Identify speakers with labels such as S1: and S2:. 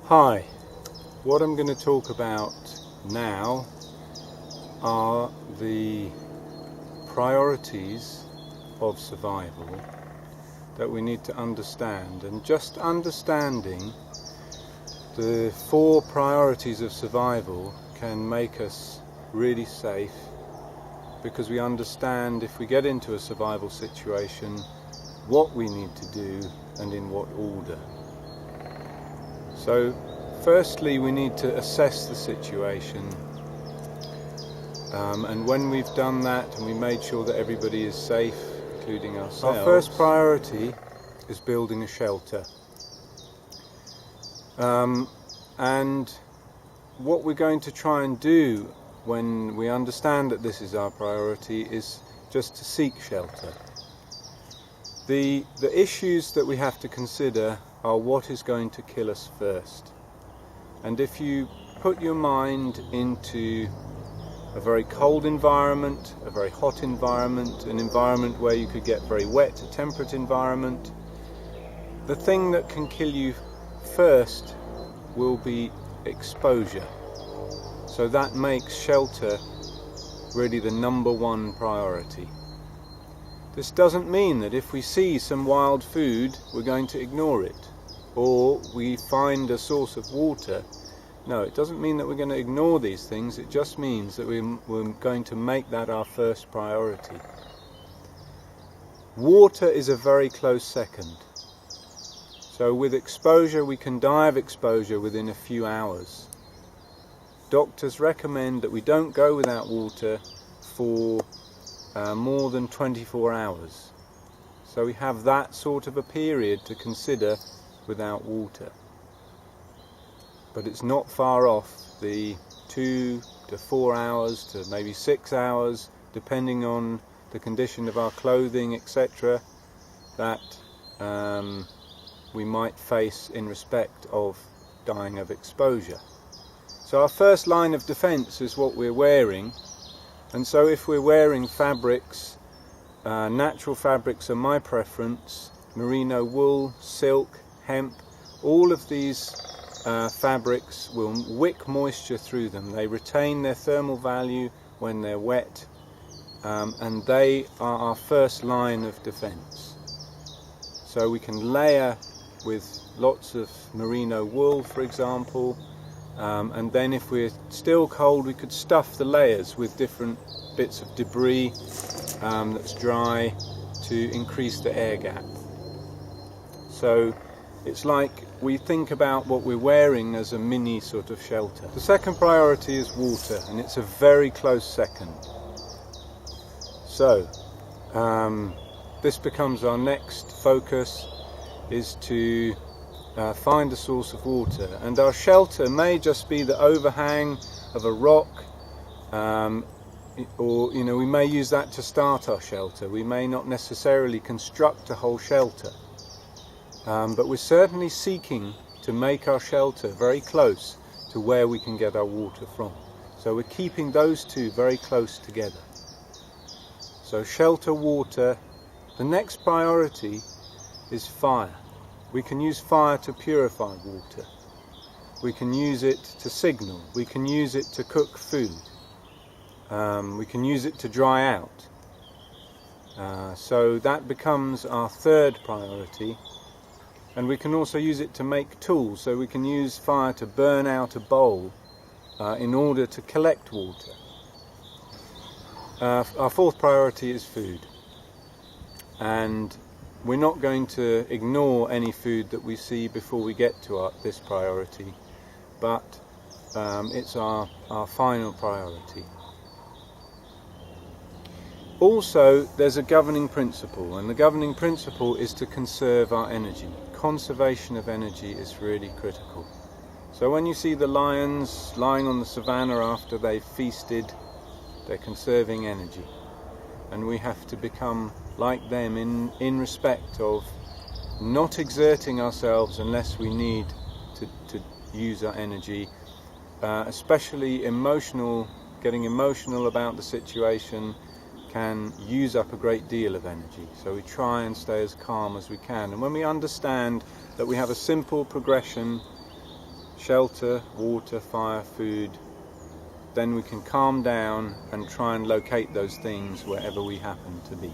S1: Hi, what I'm going to talk about now are the priorities of survival that we need to understand, and just understanding the 4 priorities of survival can make us really safe, because we understand if we get into a survival situation what we need to do and in what order. So firstly, we need to assess the situation, and when we've done that and we made sure that everybody is safe, including ourselves, our first priority is building a shelter. And what we're going to try and do when we understand that this is our priority is just to seek shelter. The issues that we have to consider are what is going to kill us first. And if you put your mind into a very cold environment, a very hot environment, an environment where you could get very wet, a temperate environment, the thing that can kill you first will be exposure. So that makes shelter really the #1 priority. This doesn't mean that if we see some wild food we're going to ignore it, or we find a source of water. No, it doesn't mean that we're going to ignore these things. It just means that we're going to make that our first priority. Water is a very close second. So with exposure, we can die of exposure within a few hours. Doctors recommend that we don't go without water for more than 24 hours. So we have that sort of a period to consider without water. But it's not far off the 2 to 4 hours to maybe 6 hours, depending on the condition of our clothing, etc., that we might face in respect of dying of exposure. So our first line of defense is what we're wearing. And so if we're wearing fabrics, natural fabrics are my preference, merino wool, silk, hemp, all of these fabrics will wick moisture through them. They retain their thermal value when they're wet, and they are our first line of defense. So we can layer with lots of merino wool, for example, and then if we're still cold, we could stuff the layers with different bits of debris that's dry to increase the air gap. So it's like we think about what we're wearing as a mini sort of shelter. The second priority is water, and it's a very close second. So this becomes our next focus, is to find a source of water, and our shelter may just be the overhang of a rock, or we may use that to start our shelter. We may not necessarily construct a whole shelter, but we're certainly seeking to make our shelter very close to where we can get our water from. So we're keeping those two very close together. So shelter, water. The next priority is fire. We can use fire to purify water. We can use it to signal. We can use it to cook food. We can use it to dry out. So that becomes our third priority. And we can also use it to make tools. So we can use fire to burn out a bowl in order to collect water. Our fourth priority is food. And we're not going to ignore any food that we see before we get to this priority, but it's our final priority. Also, there's a governing principle, and the governing principle is to conserve our energy. Conservation of energy is really critical. So when you see the lions lying on the savannah after they've feasted, they're conserving energy. And we have to become like them in respect of not exerting ourselves unless we need to use our energy, especially getting emotional about the situation can use up a great deal of energy. So we try and stay as calm as we can. And when we understand that we have a simple progression, shelter, water, fire, food, then we can calm down and try and locate those things wherever we happen to be.